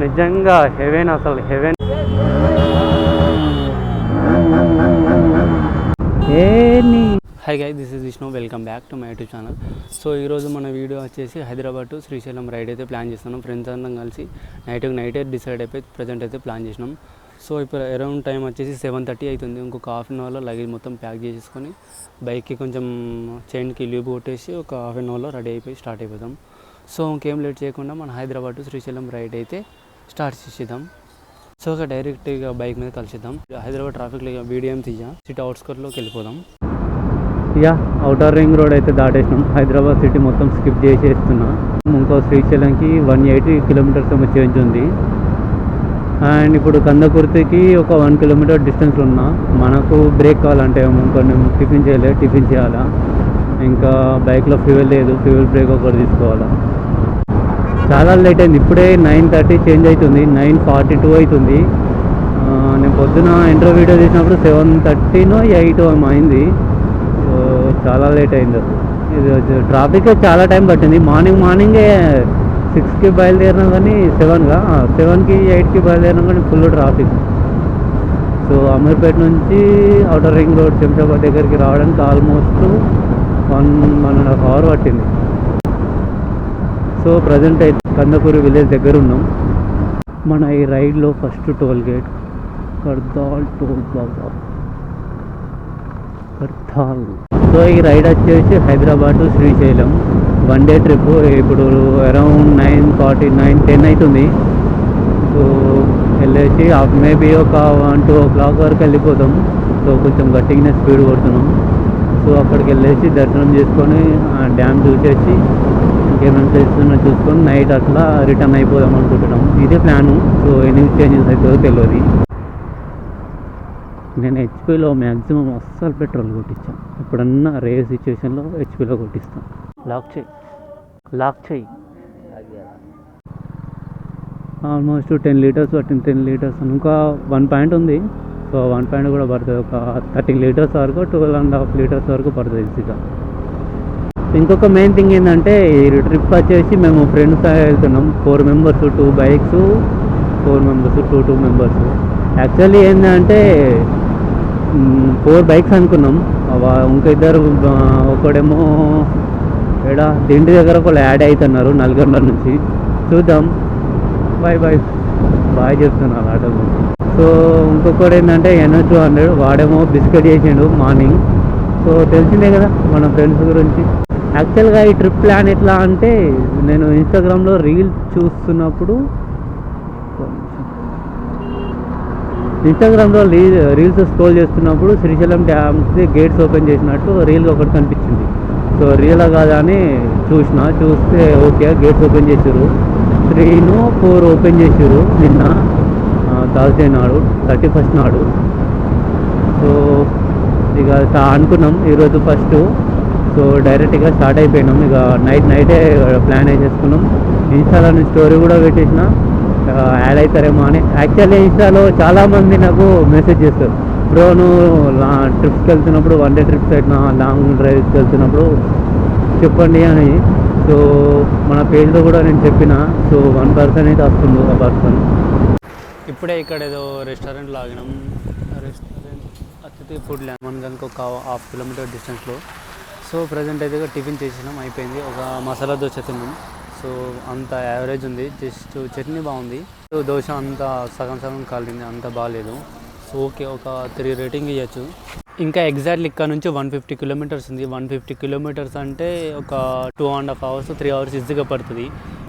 నిజంగా హెవెన్, అసలు heaven. Hi guys, this is Vishnu, welcome back to my YouTube channel. So ఈరోజు మన video వచ్చేసి హైదరాబాద్ టు శ్రీశైలం రైడ్ అయితే ప్లాన్ చేస్తున్నాం. ఫ్రెండ్స్ అందరం కలిసి నైట్ డిసైడ్ అయిపోయి ప్రజెంట్ అయితే ప్లాన్ చేసినాం. సో ఇప్పుడు అరౌండ్ టైం వచ్చేసి 7:30 అవుతుంది. ఇంకొక హాఫ్ అన్ అవర్లో లగేజ్ మొత్తం ప్యాక్ చేసేసుకొని బైక్కి కొంచెం చైన్కి ల్యూబ్ కొట్టేసి ఒక హాఫ్ అన్ అవర్లో రెడీ అయిపోయి స్టార్ట్ అయిపోతాం. సో ఇంకేం లేట్ చేయకుండా మన హైదరాబాద్ టు శ్రీశైలం రైడ్ అయితే స్టార్ట్ చేసేద్దాం. సో ఇక డైరెక్ట్గా బైక్ మీద కలిసిద్దాం. హైదరాబాద్ ట్రాఫిక్లో BDM తీయా సిటీ అవుట్స్కర్ట్లోకి వెళ్ళిపోదాం. అవుటర్ రింగ్ రోడ్ అయితే దాటేసినాం. హైదరాబాద్ సిటీ మొత్తం స్కిప్ చేసేస్తున్నా. ఇంకో శ్రీశైలంకి 180 కిలోమీటర్స్ ఏమో చేంజ్ ఉంది. అండ్ ఇప్పుడు కందకుర్తికి ఒక 1 కిలోమీటర్ డిస్టెన్స్లో ఉన్నా. మనకు బ్రేక్ కావాలంటే కొన్ని టిఫిన్ చేయాలా, ఇంకా బైక్లో ఫ్యూయల్ లేదు, ఫ్యూయల్ బ్రేక్ ఒకటి తీసుకోవాలా. చాలా లేట్ అయింది. ఇప్పుడే 9:30 చేంజ్ అవుతుంది, 9:42 అవుతుంది. నేను పొద్దున ఇంట్రో వీడియో తీసినప్పుడు 7:30 8 అయింది. చాలా లేట్ అయింది. ఇది ట్రాఫిక్ చాలా టైం పట్టింది. మార్నింగే 6కి బయలుదేరినా కానీ 7కి 8కి బయలుదేరినా కానీ ఫుల్ ట్రాఫిక్. సో అమీర్పేట నుంచి అవుటర్ రింగ్ రోడ్ శంషాబాద్ దగ్గరికి రావడానికి ఆల్మోస్ట్ 1.5 అవర్ పట్టింది. సో ప్రజెంట్ అయితే కందకూరు విలేజ్ దగ్గర ఉన్నాం. మన ఈ రైడ్లో first toll gate Kardal toll plaza, Kardal. So ఈ రైడ్ వచ్చేసి Hyderabad to Srisailam 1 day trip. ఇప్పుడు అరౌండ్ 9:10 అవుతుంది. సో వెళ్ళేసి మేబీ ఒక 1-2 o'clock వరకు వెళ్ళిపోతాం. సో కొంచెం గట్టిగానే స్పీడ్ కొడుతున్నాం. సో అక్కడికి వెళ్ళేసి దర్శనం చేసుకొని డ్యామ్ చూసేసి ఇంకేమైనా చేస్తున్నా చూసుకొని నైట్ అట్లా రిటర్న్ అయిపోదాం అనుకుంటున్నాం. ఇదే ప్లాను. సో ఎన్ని చేంజెస్ అవుతుందో తెలియదు. నేను హెచ్పీలో మ్యాక్సిమం అస్సలు పెట్రోల్ కొట్టించాను. ఎప్పుడన్నా రేర్ సిచ్యువేషన్లో హెచ్పీలో కొట్టిస్తాను. లాక్ చేయి. ఆల్మోస్ట్ 10 లీటర్స్ పట్టింది. 10 లీటర్స్ ఇంకా 1 పాయింట్ ఉంది. సో 1 పాయింట్ కూడా పడుతుంది. ఒక 13 లీటర్స్ వరకు, 12.5 లీటర్స్ వరకు పడుతుంది ఈజీగా. ఇంకొక మెయిన్ థింగ్ ఏంటంటే ఈ ట్రిప్ వచ్చేసి మేము ఫ్రెండ్స్ వెళ్తున్నాం. 4 members, 2 bikes, 4 members, 2 members. Actually ఏంటంటే 4 బైక్స్ అనుకున్నాం. ఇంకా ఇద్దరు, ఒకడేమో దిండి దగ్గర ఒకళ్ళు యాడ్ అవుతున్నారు నల్గొండ నుంచి. చూద్దాం. బాయ్ చెప్తున్నారు ఆటో. సో ఇంకొకటి ఏంటంటే NH200, వాడేమో బిస్కెట్ చేసిండు మార్నింగ్. సో తెలిసిందే కదా మన ఫ్రెండ్స్ గురించి. యాక్చువల్గా ఈ ట్రిప్ ప్లాన్ ఎట్లా అంటే, నేను ఇన్స్టాగ్రామ్లో రీల్స్ చూస్తున్నప్పుడు రీల్స్ స్క్రోల్ చేస్తున్నప్పుడు శ్రీశైలం డ్యామ్కి గేట్స్ ఓపెన్ చేసినట్టు రీల్ ఒకటి కనిపించింది. సో రీల్ కాదా అని చూస్తే ఓకే, గేట్స్ ఓపెన్ చేసారు. 3-4 ఓపెన్ చేసారు నిన్న థర్స్డే నాడు, 31st నాడు. సో ఇక అనుకున్నాం ఈరోజు ఫస్ట్. సో డైరెక్ట్గా స్టార్ట్ అయిపోయినాం. ఇక నైటే ప్లాన్ వేసేసుకున్నాం. ఇన్స్టాలో స్టోరీ కూడా పెట్టేసిన, యాడ్ అవుతారేమో అని. యాక్చువల్లీ ఇన్స్టాలో చాలామంది నాకు మెసేజ్ చేస్తారు, బ్రో నువ్వు ట్రిప్స్కి వెళ్తున్నప్పుడు, 1 డే ట్రిప్స్ అయినా లాంగ్ డ్రైవ్స్కి వెళ్తున్నప్పుడు చెప్పండి అని. సో మన పేజ్లో కూడా నేను చెప్పిన. సో 1 పర్సన్ అయితే వస్తుంది, ఒక పర్సన్. ఇప్పుడే ఇక్కడ ఏదో రెస్టారెంట్లో ఆగినాం. రెస్టారెంట్ అతిథి ఫుడ్ ల్యాండ్, మనకి ఒక 1/2 కిలోమీటర్ డిస్టెన్స్లో. సో ప్రజెంట్ అయితే టటిఫిన్ చేసినాం, అయిపోయింది. ఒక మసాలా దోశ తిన్నాం. సో అంత యావరేజ్ ఉంది. జస్ట్ చట్నీ బాగుంది. సో దోశ అంతా సగం కాలింది, అంత బాగాలేదు. సో ఓకే, ఒక 3 రేటింగ్ ఇవ్వచ్చు. ఇంకా ఎగ్జాక్ట్లీ ఇక్కడ నుంచి 150 కిలోమీటర్స్ ఉంది. 150 కిలోమీటర్స్ అంటే ఒక 2.5 అవర్స్ 3 అవర్స్ ఈజీగా పడుతుంది.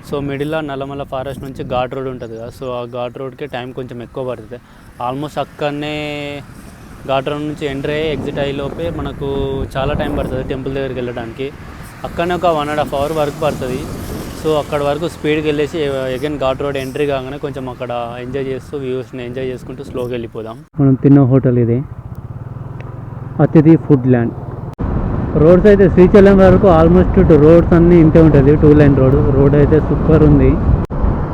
సో మిడిల్లో నల్లమల్ల ఫారెస్ట్ నుంచి ఘాట్ రోడ్ ఉంటుంది కదా. సో ఆ ఘాట్ రోడ్కి టైం కొంచెం ఎక్కువ పడుతుంది. ఆల్మోస్ట్ అక్కడనే ఘాట్ రోడ్ నుంచి ఎంటర్ అయ్యి ఎగ్జిట్ అయ్యేలోపే మనకు చాలా టైం పడుతుంది టెంపుల్ దగ్గరికి వెళ్ళడానికి. అక్కడనే ఒక 1.5 అవర్ వరకు పడుతుంది. సో అక్కడ వరకు స్పీడ్కి వెళ్ళేసి అగైన్ ఘాట్ రోడ్ ఎంట్రీ కాగానే కొంచెం అక్కడ ఎంజాయ్ చేస్తూ వ్యూస్ని ఎంజాయ్ చేసుకుంటూ స్లోగా వెళ్ళిపోదాం. మనం తిన్న హోటల్ ఇదే, అతిథి ఫుడ్ ల్యాండ్. రోడ్స్ అయితే శ్రీశైలం వరకు ఆల్మోస్ట్ రోడ్స్ అన్నీ ఇంతే ఉంటుంది. 2 లైన్ రోడ్ అయితే సూపర్ ఉంది.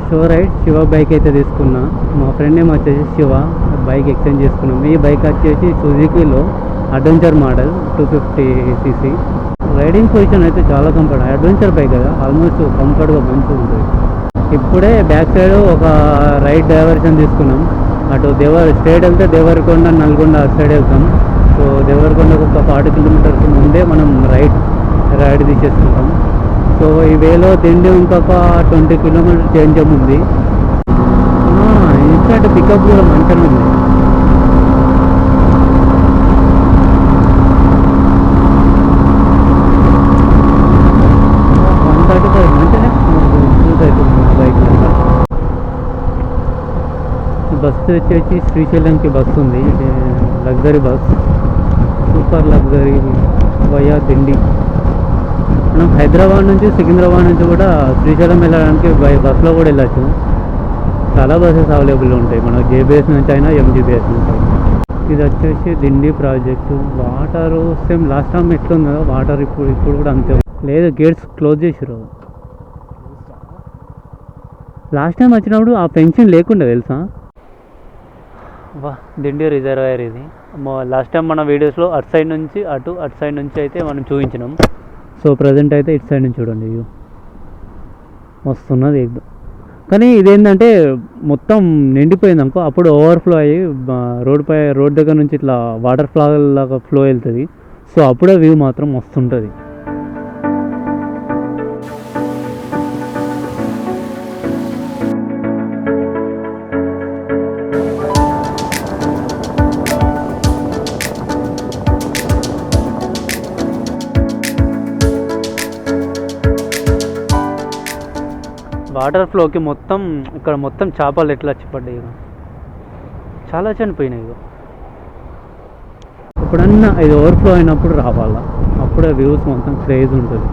సో రైట్, శివ బైక్ అయితే తీసుకున్నా. మా ఫ్రెండ్ ఏమో వచ్చేసి శివ బైక్ ఎక్స్చేంజ్ చేసుకున్నాం. ఈ బైక్ వచ్చేసి సుజుకీలో adventure model 250cc. Riding position అయితే చాలా కంఫర్ట్. అడ్వెంచర్ బైక్ కదా, ఆల్మోస్ట్ కంఫర్ట్గా మంచిగా ఉంటుంది. ఇప్పుడే బ్యాక్ సైడ్ ఒక రైట్ డైవర్షన్ తీసుకున్నాం. అటు స్ట్రైట్ వెళ్తే దేవరకొండ నల్గొండ అటు సైడ్ వెళ్తాం. సో దేవరకొండకు ఒక 40 కిలోమీటర్స్ ముందే మనం రైడ్ తీసేసుకుంటాం. సో ఈ వేలో దిండి ఇంకొక 20 కిలోమీటర్ చేంజ్ ఉంది. ఇన్స్టెంట్ పికప్ కూడా మంచిగా ఉంది. బస్సు వచ్చేసి శ్రీశైలంకి బస్సు ఉంది, luxury bus, super luxury via Dindi. మనం హైదరాబాద్ నుంచి సికింద్రాబాద్ నుంచి కూడా శ్రీశైలం వెళ్ళడానికి బస్సులో కూడా వెళ్ళచ్చు. చాలా బస్సెస్ అవైలబుల్ ఉంటాయి మనకు, జేబీఎస్ నుంచి అయినా ఎంజీబీఎస్ నుంచి. ఇది వచ్చేసి Dindi project. Water same last time ఎట్లుందో వాటర్ ఇప్పుడు కూడా అంతే లేదు. గేట్స్ క్లోజ్ చేసారు. లాస్ట్ టైం వచ్చినప్పుడు ఆ పెన్షన్ లేకుండా తెలుసా. వా దిండి రిజర్వాయర్ ఇది. లాస్ట్ టైం మన వీడియోస్లో అటు సైడ్ నుంచి అయితే మనం చూపించినాం. సో ప్రజెంట్ అయితే ఇటు సైడ్ నుంచి చూడండి, ఇది వస్తున్నది ఎగ్దం. కానీ ఇదేంటంటే మొత్తం నిండిపోయింది అనుకో, అప్పుడు ఓవర్ఫ్లో అయ్యి రోడ్ దగ్గర నుంచి ఇట్లా వాటర్ లాగా ఫ్లో వెళ్తుంది. సో అప్పుడే వ్యూ మాత్రం వస్తుంటుంది. వాటర్ ఫ్లోకి మొత్తం ఇక్కడ మొత్తం చేపలు ఎట్లా వచ్చి పడ్డాయి, చాలా చనిపోయినాయి. ఎప్పుడన్నా ఇది ఓవర్ఫ్లో అయినప్పుడు రావాలా, అప్పుడే వ్యూస్ మొత్తం క్రేజ్ ఉంటుంది.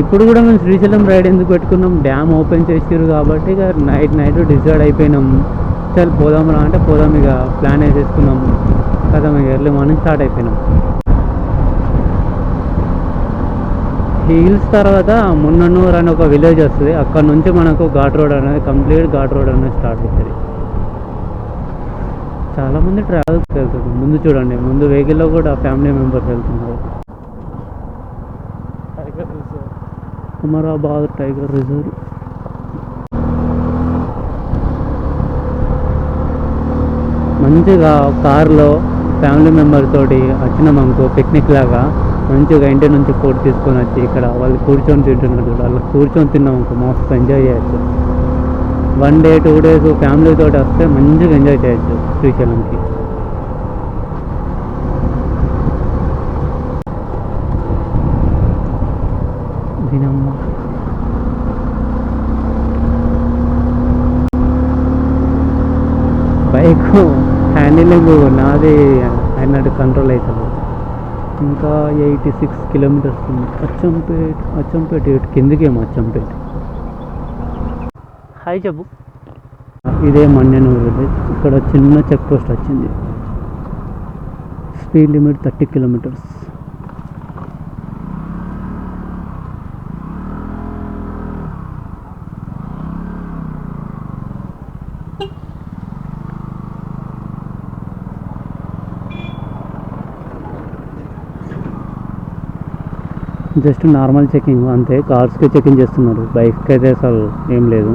ఇప్పుడు కూడా మేము శ్రీశైలం రైడ్ ఎందుకు పెట్టుకున్నాం, డ్యామ్ ఓపెన్ చేసారు కాబట్టి ఇక నైట్ డిసైడ్ అయిపోయినాం. చల్ పోదాం రా అంటే పోదాం, ఇక ప్లాన్ వేసేసుకున్నాం కదా. ఇక ఎర్లీ మార్నింగ్ స్టార్ట్ అయిపోయినాం. హిల్స్ తర్వాత మున్నన్నూరు అని ఒక విలేజ్ వస్తుంది, అక్కడ నుంచి మనకు కంప్లీట్ ఘాట్ రోడ్ అనేది స్టార్ట్ అవుతుంది. చాలామంది ట్రావెల్స్కి వెళ్తారు. ముందు చూడండి, ముందు వెహికల్లో కూడా ఫ్యామిలీ మెంబర్స్ వెళ్తున్నారు. Amrabad tiger reserve. మంచిగా కార్లో ఫ్యామిలీ మెంబర్ తోటి వచ్చినాం అనుకో, పిక్నిక్ లాగా మంచిగా ఇంటి నుంచి ఫుడ్ తీసుకొని వచ్చి ఇక్కడ వాళ్ళు కూర్చొని తింటున్నారు. వాళ్ళు కూర్చొని తిన్నాం అనుకో, మస్తు ఎంజాయ్ చేయొచ్చు. 1 డే 2 డేస్ ఫ్యామిలీతో వస్తే మంచిగా ఎంజాయ్ చేయొచ్చు శ్రీశైలంకి. దీనమ్మ బైక్ హ్యాండిలింగ్ నాది అన్నట్టు కంట్రోల్ అవుతుంది. ఇంకా 86 కిలోమీటర్స్ ఉంది. అచ్చంపేట కిందికేమో అచ్చంపేట. హాయ్ చెప్పు. ఇదే మన్నెనూరు విలేజ్. ఇక్కడ చిన్న చెక్ పోస్ట్ వచ్చింది. Speed limit 30 kilometres. Just normal checking అంతే, కార్స్కి చెకింగ్ చేస్తున్నారు, బైక్కి అయితే అసలు ఏం లేదు.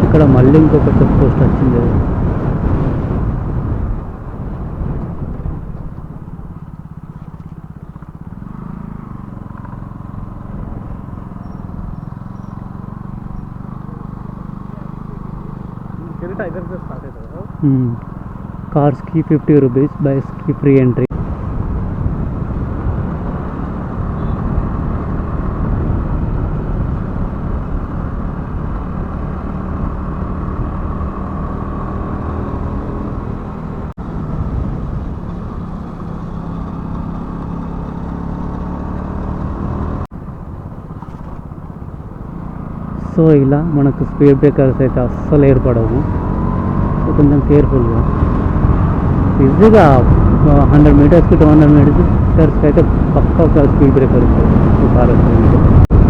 ఇక్కడ మళ్ళీ ఇంకొక చెక్ పోస్ట్ వచ్చింది. కార్స్కి 50 రూపీస్, బైక్స్కి ఫ్రీ ఎంట్రీ. సో ఇలా మనకు స్పీడ్ బ్రేకర్స్ అయితే అస్సలు ఏర్పడవు, కొంచెం కేర్ఫుల్గా. ఈజీగా 100 మీటర్స్కి 200 మీటర్స్కి అయితే పక్క ఒక స్పీడ్ బ్రేకర్ వస్తుంది ఫారెస్ట్.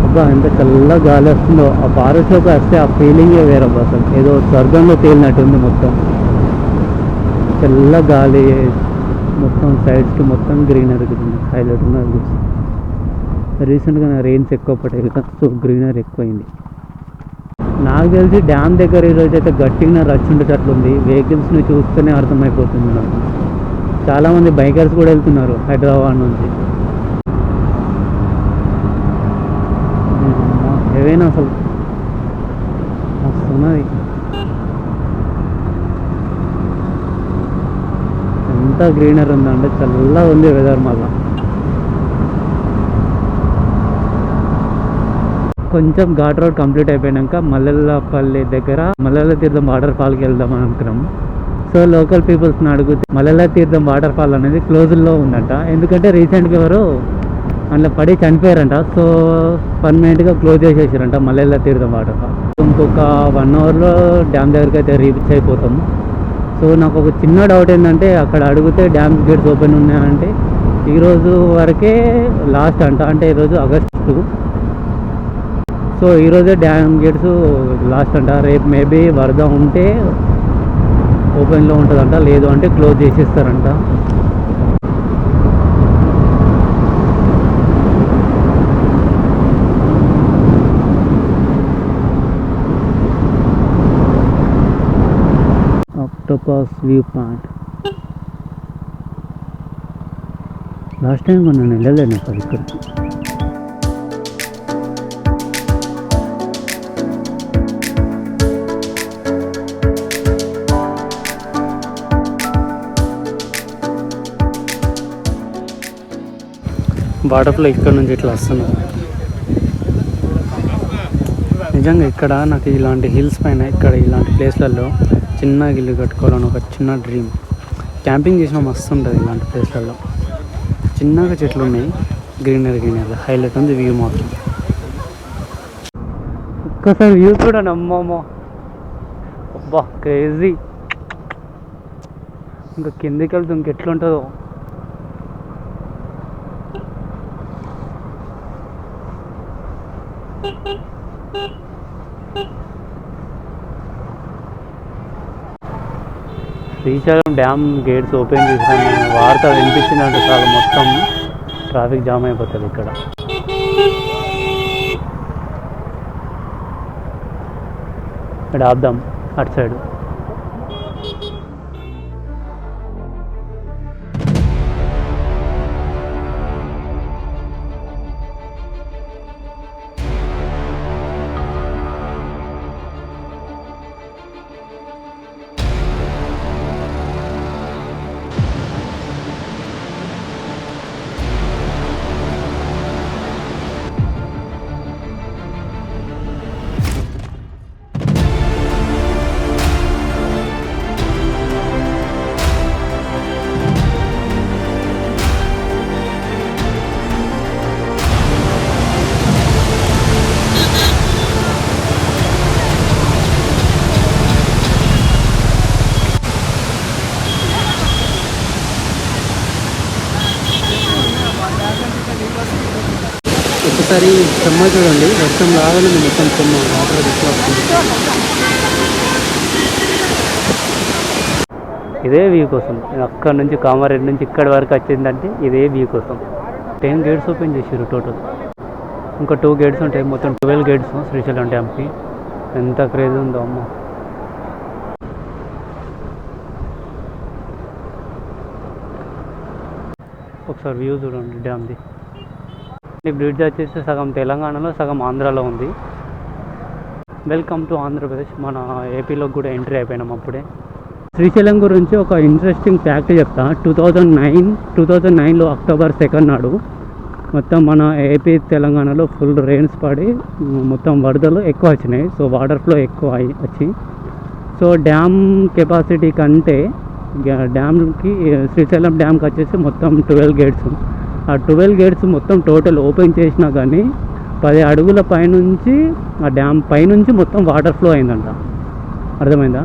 అబ్బా ఎంత చల్ల గాలి వస్తుందో, ఆ ఫారెస్ట్లోకి వస్తే ఆ ఫీలింగే వేరబ్బా, అసలు ఏదో స్వర్గంలో తేలినట్టు ఉంది. మొత్తం చల్ల గాలి, మొత్తం సైడ్స్కి మొత్తం గ్రీనరీ హైలైట్ ఉన్నది. రీసెంట్గా రెయిన్స్ ఎక్కువ పడ్డాయి కదా, సో గ్రీనరీ ఎక్కువైంది. నాకు తెలిసి డ్యామ్ దగ్గర ఈరోజు అయితే గట్టిగా రష్ ఉండేటట్లుంది. వెహికల్స్ని చూస్తేనే అర్థమైపోతుంది నాకు. చాలామంది బైకర్స్ కూడా వెళ్తున్నారు హైదరాబాద్ నుంచి. ఏవైనా అసలు వస్తున్నది. ఎంత గ్రీనరీ ఉందంటే చల్లగా ఉంది వెదర్. మళ్ళా కొంచెం ఘాట్ రోడ్ కంప్లీట్ అయిపోయాక మల్లెలపల్లి దగ్గర మల్లెల తీర్థం వాటర్ ఫాల్కి వెళ్దాం అని అనుకున్నాం. సో లోకల్ పీపుల్స్ని అడిగితే మల్లెల తీర్థం వాటర్ ఫాల్ అనేది క్లోజ్లో ఉందంట. ఎందుకంటే రీసెంట్గా ఎవరు అందులో పడి చనిపోయారంట. సో పర్మనెంట్గా క్లోజ్ చేసేసారంట మల్లెల తీర్థం వాటర్ ఫాల్. ఇంకొక 1 అవర్లో డ్యామ్ దగ్గరికి అయితే రీచ్ అయిపోతాం. సో నాకు ఒక చిన్న డౌట్ ఏంటంటే, అక్కడ అడిగితే డ్యామ్ గేట్స్ ఓపెన్ ఉన్నాయంటే ఈరోజు వరకే లాస్ట్ అంట. అంటే ఈరోజు ఆగస్టు. సో ఈరోజే డ్యామ్ గేట్స్ లాస్ట్ అంట. రేపు మేబీ వరద ఉంటే ఓపెన్లో ఉంటుందంట, లేదు అంటే క్లోజ్ చేసేస్తారంట. Octopus view point last time నేను వెళ్ళలేను అక్కడ. ఇక్కడికి వాటర్ఫ్లో ఇక్కడ నుంచి ఇట్లా వస్తున్నాం. నిజంగా ఇక్కడ నాకు ఇలాంటి హిల్స్ పైన ఇక్కడ ఇలాంటి ప్లేస్లలో చిన్న ఇల్లు కట్టుకోవాలని ఒక చిన్న డ్రీమ్. క్యాంపింగ్ చేసిన మస్తు ఉంటుంది ఇలాంటి ప్లేస్లలో. చిన్నగా చెట్లు ఉన్నాయి, గ్రీనరీ హైలైట్ ఉంది. వ్యూ మాత్రం ఒక్కసారి వ్యూ చూడండి. అమ్మమ్మో, అబ్బా క్రేజీ. ఇంకా కిందికి వెళ్తే ఇంకెట్లుంటుందో. శ్రీశైలం డ్యామ్ గేట్స్ ఓపెన్ చేసిన వార్త వినిపించిందంటే చాలా మొత్తం ట్రాఫిక్ జామ్ అయిపోతుంది ఇక్కడ. ఇక్కడ ఆపుదాం అటు సైడ్. ఒకసారి చెమ్మ చూడండి, వర్షం రాగానే మొత్తం చెమ్మ వాటర్ వస్తుంది. ఇదే వ్యూ కోసం అక్కడ నుంచి కామారెడ్డి నుంచి ఇక్కడి వరకు వచ్చిందంటే ఇదే వ్యూ కోసం. 10 గేట్స్ ఓపెన్ చేసారు టోటల్. ఇంకా 2 గేట్స్ ఉంటాయి, మొత్తం 12 గేట్స్ శ్రీశైలం డ్యామ్కి. ఎంత క్రేజ్ ఉందో అమ్మ. ఒకసారి వ్యూ చూడండి డ్యామ్ది. ఈ బ్రిడ్జ్ వచ్చేసి సగం తెలంగాణలో సగం ఆంధ్రాలో ఉంది. Welcome to Andhra Pradesh. మన ఏపీలోకి కూడా ఎంట్రీ అయిపోయినాం అప్పుడే. శ్రీశైలం గురించి ఒక ఇంట్రెస్టింగ్ ఫ్యాక్ట్ చెప్తా. 2009లో అక్టోబర్ 2 నాడు మొత్తం మన ఏపీ తెలంగాణలో ఫుల్ రెయిన్స్ పడి మొత్తం వరదలు ఎక్కువ వచ్చినాయి. సో వాటర్ ఫ్లో ఎక్కువ వచ్చి, సో డ్యామ్ కెపాసిటీ కంటే డ్యామ్కి శ్రీశైలం డ్యామ్కి వచ్చేసి మొత్తం 12 గేట్స్. ఆ 12 గేట్స్ మొత్తం టోటల్ ఓపెన్ చేసినా కానీ 10 అడుగుల పైనుంచి ఆ డ్యామ్ పైనుంచి మొత్తం వాటర్ ఫ్లో అయిందంట. అర్థమైందా?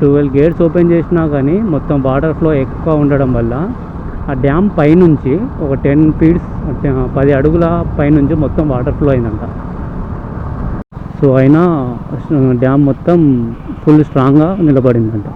12 గేట్స్ ఓపెన్ చేసినా కానీ మొత్తం వాటర్ ఫ్లో ఎక్కువ ఉండడం వల్ల ఆ డ్యామ్ పైనుంచి ఒక 10 ఫీట్స్ 10 అడుగుల పైనుంచి మొత్తం వాటర్ ఫ్లో అయిందంట. సో అయినా డ్యామ్ మొత్తం ఫుల్ స్ట్రాంగ్గా నిలబడిందంట.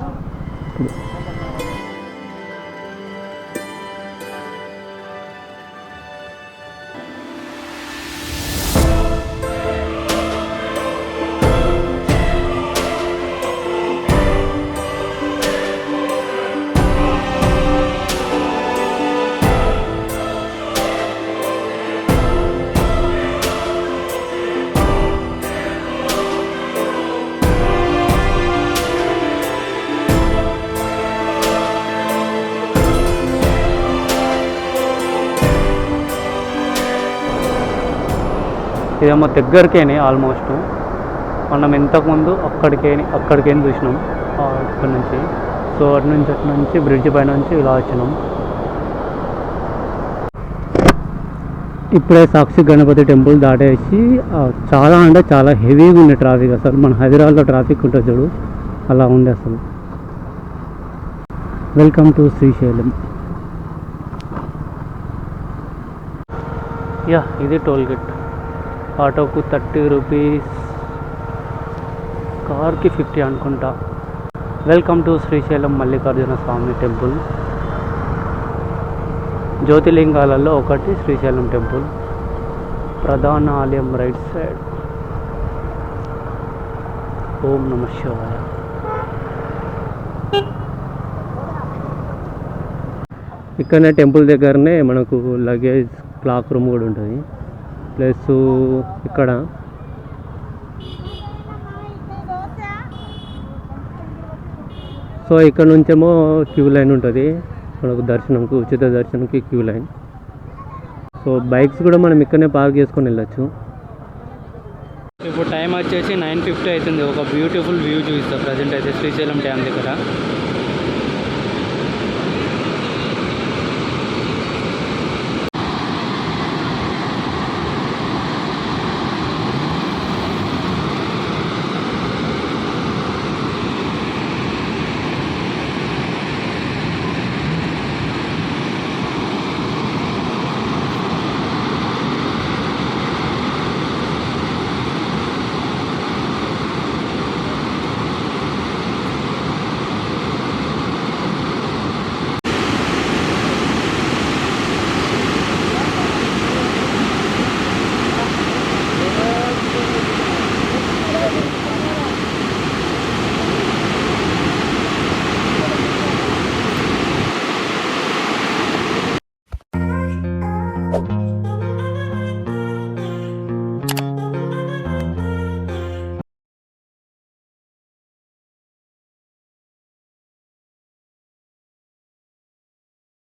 ఇదేమో దగ్గరికేనే ఆల్మోస్ట్. మనం ఇంతకుముందు అక్కడికేని చూసినాం ఇక్కడ నుంచి. సో అటు నుంచి బ్రిడ్జ్ పైన నుంచి ఇలా వచ్చినాం. ఇప్పుడే సాక్షి గణపతి టెంపుల్ దాటేసి చాలా అంటే చాలా హెవీగా ఉండే ట్రాఫిక్. అసలు మన హైదరాబాద్లో ట్రాఫిక్ ఉంటుంది చూడు, అలా ఉండే అసలు. Welcome to Srisailam. యా, ఇది టోల్ గేట్. ఆటోకు 30 రూపీస్, కార్కి 50 అనుకుంటా. Welcome to Srisailam Mallikarjuna Swamy temple. జ్యోతిర్లింగాలలో ఒకటి శ్రీశైలం టెంపుల్. ప్రధాన ఆలయం రైట్ సైడ్. ఓం నమః శివాయ. ఇక్కడనే టెంపుల్ దగ్గరనే మనకు లగేజ్ క్లాక్ రూమ్ కూడా ఉంటుంది. ప్లస్ ఇక్కడ సో ఇక్కడ నుంచేమో క్యూ లైన్ ఉంటుంది మనకు దర్శనంకు, ఉచిత దర్శనంకి క్యూ లైన్. సో బైక్స్ కూడా మనం ఇక్కడనే పార్క్ చేసుకొని వెళ్ళచ్చు. ఇప్పుడు టైం వచ్చేసి 9:50 అవుతుంది. ఒక బ్యూటిఫుల్ వ్యూ చూపిస్తా ప్రజెంట్ అయితే శ్రీశైలం డ్యామ్ దగ్గర.